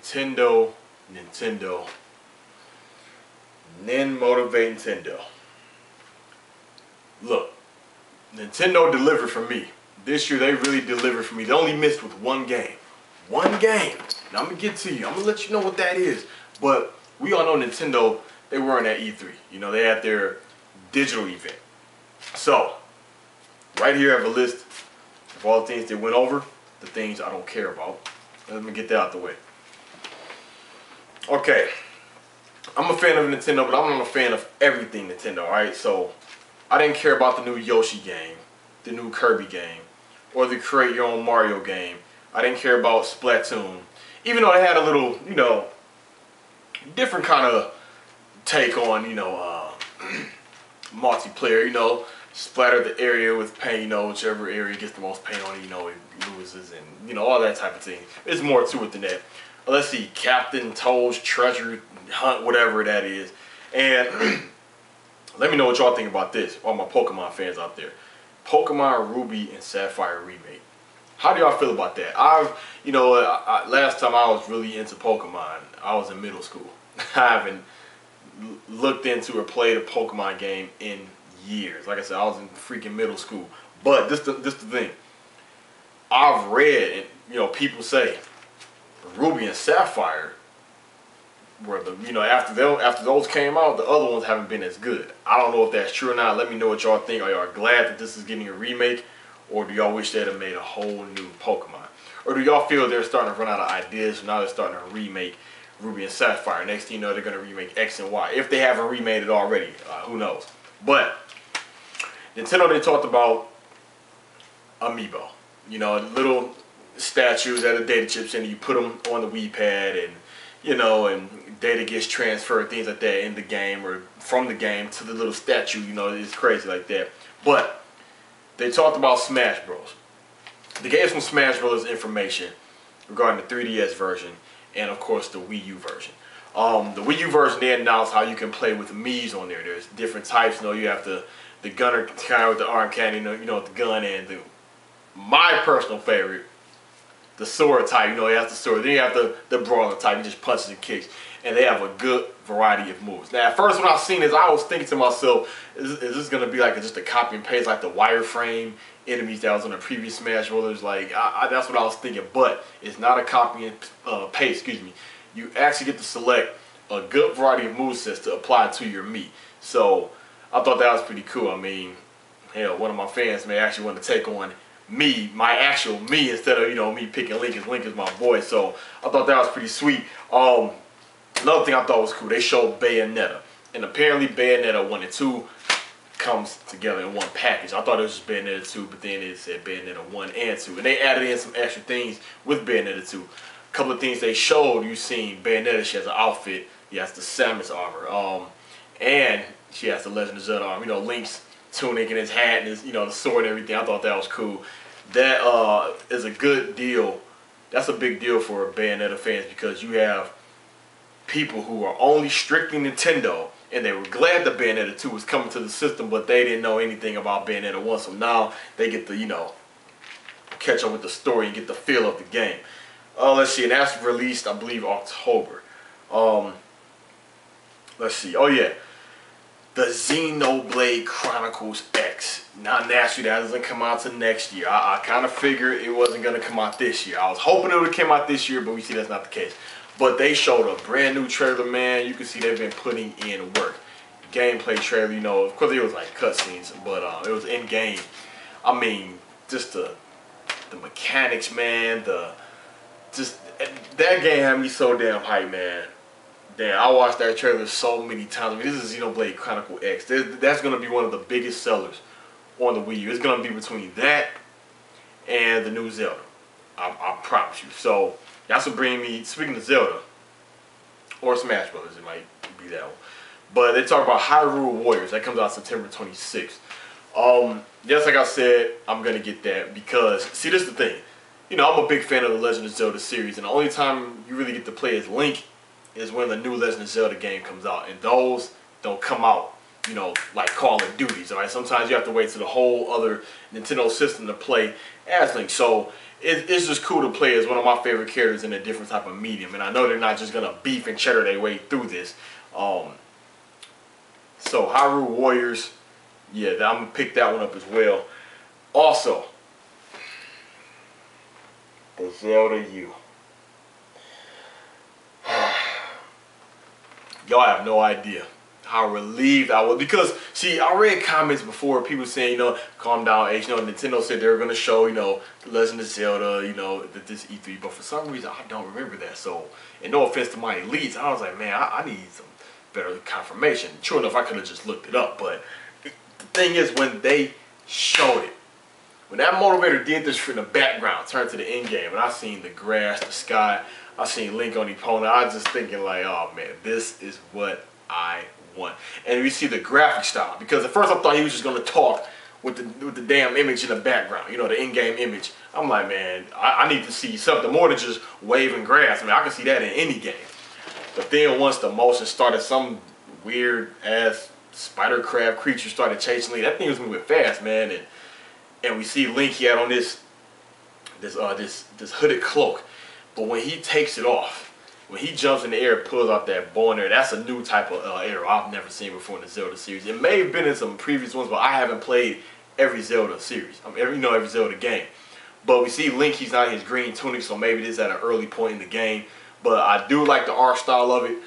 Nintendo. Nin motivate Nintendo. Look, Nintendo delivered for me. This year they really delivered for me. They only missed with one game. One game. Now I'm going to get to you. I'm going to let you know what that is. But we all know Nintendo, they weren't at E3. You know, they had their digital event. So, right here I have a list of all the things they went over, the things I don't care about. Let me get that out the way. Okay. I'm a fan of Nintendo, but I'm not a fan of everything Nintendo, alright? So, I didn't care about the new Yoshi game, the new Kirby game, or the Create Your Own Mario game. I didn't care about Splatoon. Even though they had a little, you know, different kind of take on, you know, multiplayer, you know, splatter the area with paint, you know, whichever area gets the most paint on it, you know, it loses, and, you know, all that type of thing. There's more to it than that. Let's see, Captain Toad's Treasure Hunt, whatever that is. And let me know what y'all think about this, all my Pokemon fans out there. Pokemon Ruby and Sapphire remake. How do y'all feel about that? You know, last time I was really into Pokemon, I was in middle school. I haven't looked into or played a Pokemon game in years. Like I said, I was in freaking middle school. But this the thing. I've read, and you know, people say Ruby and Sapphire were the, you know, after those came out, the other ones haven't been as good. I don't know if that's true or not. Let me know what y'all think. Are y'all glad that this is getting a remake, or do y'all wish they'd have made a whole new Pokemon? Or do y'all feel they're starting to run out of ideas, so now they're starting to remake Ruby and Sapphire? Next thing you know, they're going to remake X and Y. If they haven't remade it already, who knows? But Nintendo, they talked about Amiibo. You know, little statues that are data chips in, you put them on the Wii pad, and you know, and data gets transferred, things like that in the game, or from the game to the little statue. You know, it's crazy like that. But they talked about Smash Bros. They gave some Smash Bros information regarding the 3DS version and of course the Wii U version. The Wii U version, they announced how you can play with Mii's on there. There's different types. You know, you have the gunner kind with the arm cannon, you know, with the gun, and my personal favorite, the sword type. You know, he has the sword. Then you have the brawler type. He just punches and kicks. And they have a good variety of moves. Now, at first when I seen this, I was thinking to myself, is this going to be like just a copy and paste, like the wireframe enemies that was on the previous Smash Bros? Like, that's what I was thinking. But it's not a copy and paste, excuse me. You actually get to select a good variety of movesets to apply to your Mii. So, I thought that was pretty cool. I mean, hell, one of my fans may actually want to take on me, my actual Mii, instead of, you know, me picking Link, as Link is my boy. So, I thought that was pretty sweet. Another thing I thought was cool, they showed Bayonetta. And apparently Bayonetta 1 and 2 comes together in one package. I thought it was just Bayonetta 2, but then it said Bayonetta 1 and 2. And they added in some extra things with Bayonetta 2. A couple of things they showed, you seen Bayonetta, she has an outfit. She has the Samus armor. And she has the Legend of Zelda armor. You know, Link's tunic and his hat and his, you know, the sword and everything. I thought that was cool. That is a good deal. That's a big deal for Bayonetta fans, because you have people who are only strictly Nintendo, and they were glad that Bayonetta 2 was coming to the system, but they didn't know anything about Bayonetta 1, so now they get to, you know, catch up with the story and get the feel of the game. Let's see, and that's released, I believe, October. Let's see, oh yeah, the Xenoblade Chronicles X. Now naturally that doesn't come out till next year. I kind of figured it wasn't going to come out this year. I was hoping it would have come out this year, but we see that's not the case. But they showed a brand new trailer, man. You can see they've been putting in work. Gameplay trailer, you know, of course it was like cutscenes, but it was in game. I mean, just the mechanics, man. That game had me so damn hyped, man. Damn, I watched that trailer so many times. I mean, this is Xenoblade Chronicle X. That's gonna be one of the biggest sellers on the Wii U. It's gonna be between that and the new Zelda. I promise you. So that's what brings me, speaking of Zelda, or Smash Brothers, it might be that one. But they talk about Hyrule Warriors. That comes out September 26th. Just like I said, I'm going to get that because, see, this is the thing. You know, I'm a big fan of the Legend of Zelda series, and the only time you really get to play as Link is when the new Legend of Zelda game comes out. And those don't come out, you know, like Call of Duties, alright? Sometimes you have to wait to the whole other Nintendo system to play as Link. So, it's just cool to play as one of my favorite characters in a different type of medium. And I know they're not just gonna beef and cheddar their way through this. So Hyrule Warriors, yeah, I'm gonna pick that one up as well. Also, the Zelda U. Y'all have no idea how relieved I was, because see, I read comments before, people saying, you know, calm down, H. You know, Nintendo said they were gonna show, you know, The Legend of Zelda, you know, this E3, but for some reason I don't remember that. So, and no offense to my elites, I was like, man, I need some better confirmation. True enough, I could have just looked it up, but the thing is, when they showed it, when that motivator did this in the background, turned to the end game, and I seen the grass, the sky, I seen Link on Epona, I was just thinking like, oh man, this is what I want. And we see the graphic style, because at first I thought he was just gonna talk with the damn image in the background, you know, the in-game image. I'm like, man, I need to see something more than just waving grass. I mean, I can see that in any game. But then once the motion started, some weird ass spider crab creature started chasing Link. That thing was moving fast, man. And we see Link, he had on this hooded cloak. But when he takes it off, when he jumps in the air and pulls out that bow and arrow, that's a new type of arrow I've never seen before in the Zelda series. It may have been in some previous ones, but I haven't played every Zelda series. Every Zelda game. But we see Link, he's not in his green tunic, so maybe this is at an early point in the game. But I do like the art style of it.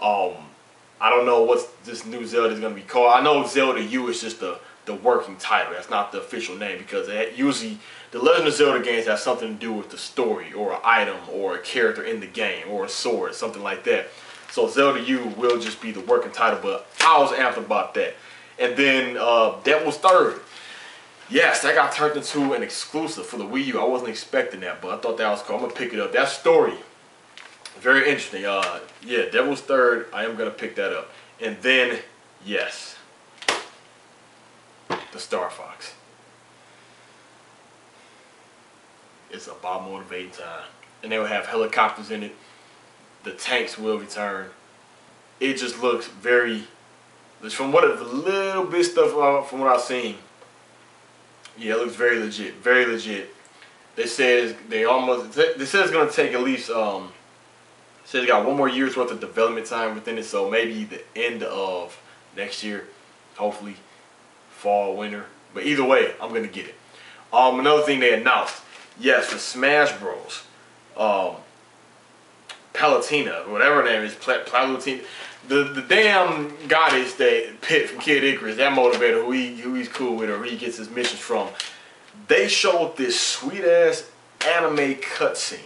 I don't know what this new Zelda is going to be called. I know Zelda U is just the working title. That's not the official name, because usually the Legend of Zelda games have something to do with the story or an item or a character in the game or a sword, something like that. So Zelda U will just be the working title, but I was amped about that. And then Devil's Third. Yes, that got turned into an exclusive for the Wii U. I wasn't expecting that, but I thought that was cool. I'm going to pick it up. That story, very interesting. Yeah, Devil's Third, I am going to pick that up. And then, yes, the Star Fox. It's about motivating time. And they will have helicopters in it. The tanks will return. It just looks very, from what the little bit stuff from what I've seen, yeah, it looks very legit, very legit. They said they said it's gonna take at least said they got 1 more year's worth of development time within it, so maybe the end of next year, hopefully fall, winter. But either way, I'm gonna get it. Another thing they announced, yes, for Smash Bros. Palutena, whatever her name is, Palutena, the damn goddess that Pit from Kid Icarus, that motivator who he's cool with, or who he gets his missions from, they showed this sweet ass anime cutscene.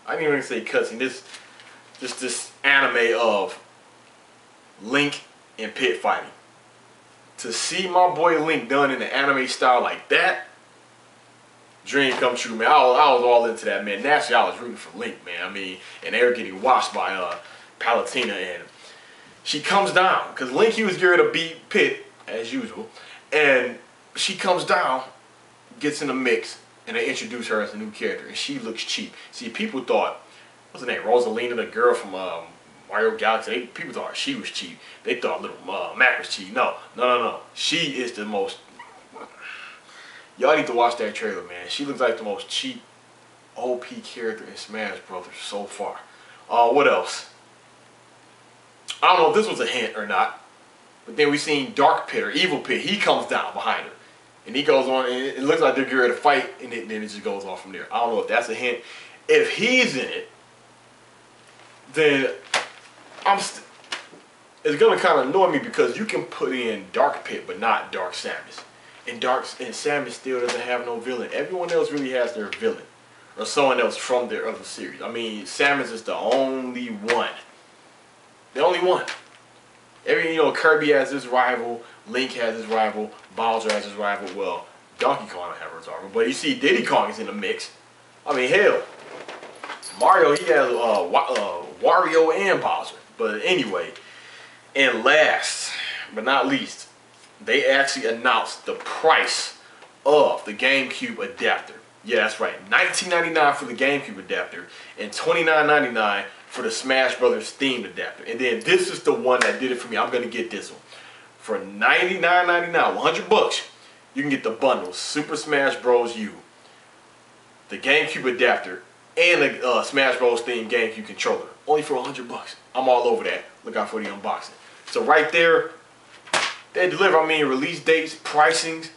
I didn't even say cutscene. This anime of Link and Pit fighting. To see my boy Link done in the anime style like that, dream come true, man. I was all into that, man. Naturally, I was rooting for Link, man. I mean, and they were getting washed by Palutena, and she comes down, because Link, he was geared to beat Pit, as usual, and she comes down, gets in the mix, and they introduce her as a new character, and she looks cheap. See, people thought, what's her name, Rosalina, the girl from Mario Galaxy, people thought she was cheap. They thought Little Mac was cheap. No. She is the most, y'all need to watch that trailer, man. She looks like the most cheap OP character in Smash Brothers so far. What else? I don't know if this was a hint or not, but then we seen Dark Pit or Evil Pit. He comes down behind her, and he goes on, and it looks like they're getting ready to fight, and then it just goes on from there. I don't know if that's a hint. If he's in it, then it's gonna kind of annoy me, because you can put in Dark Pit but not Dark Samus, and Samus still doesn't have no villain. Everyone else really has their villain, or someone else from their other series. I mean, Samus is the only one. The only one. Kirby has his rival, Link has his rival, Bowser has his rival. Well, Donkey Kong don't have his rival, but you see Diddy Kong is in the mix. I mean, hell, Mario, he has Wario and Bowser. But anyway, and last but not least, they actually announced the price of the GameCube adapter. Yeah, that's right, $19.99 for the GameCube adapter and $29.99 for the Smash Brothers themed adapter. And then this is the one that did it for me. I'm gonna get this one for $99.99, $100 bucks. You can get the bundle Super Smash Bros. U, the GameCube adapter, and the Smash Bros. Themed GameCube controller. Only for $100 bucks. I'm all over that. Look out for the unboxing. So right there, they deliver, I mean, release dates, pricings,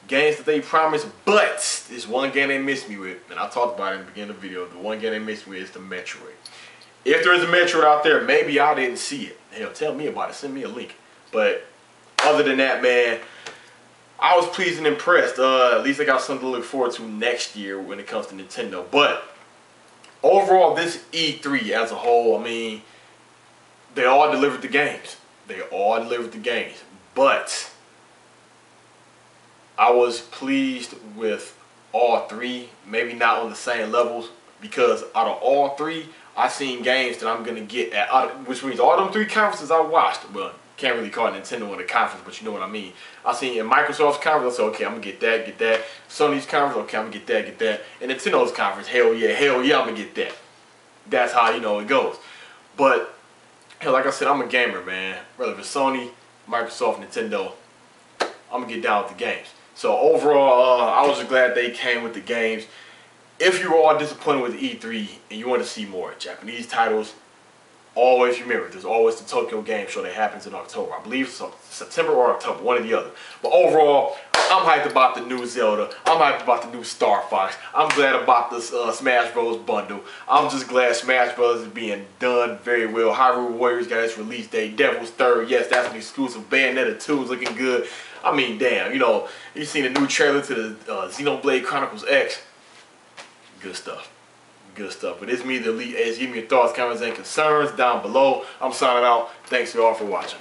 games that they promised, but there's one game they missed me with, and I talked about it in the beginning of the video. The one game they missed me with is the Metroid. If there is a Metroid out there, maybe I didn't see it. Hell, tell me about it. Send me a link. But other than that, man, I was pleased and impressed. At least I got something to look forward to next year when it comes to Nintendo. But overall, this E3 as a whole, I mean, they all delivered the games. They all delivered the games. But I was pleased with all three. Maybe not on the same levels, because out of all three, I seen games that I'm gonna get at, which means all them three conferences I watched. Well, can't really call Nintendo in a conference, but you know what I mean. I seen in Microsoft's conference, I said, okay, I'm gonna get that. Sony's conference, okay, I'm gonna get that. And Nintendo's conference, hell yeah, I'm gonna get that. That's how, you know, it goes. But hell, like I said, I'm a gamer, man. Whether it's Sony, Microsoft, Nintendo, I'm gonna get down with the games. So overall, I was just glad they came with the games. If you were all disappointed with the E3 and you want to see more Japanese titles, always remember, there's always the Tokyo Game Show that happens in October. I believe it's September or October, one or the other. But overall, I'm hyped about the new Zelda. I'm hyped about the new Star Fox. I'm glad about the Smash Bros. Bundle. I'm just glad Smash Bros. Is being done very well. Hyrule Warriors got its release date. Devil's Third, yes, that's an exclusive. Bayonetta 2 is looking good. I mean, damn, you know, you seen a new trailer to the Xenoblade Chronicles X. Good stuff. Good stuff. But it's me, the Elite Ace. Give me your thoughts, comments, and concerns down below. I'm signing out. Thanks you all for watching.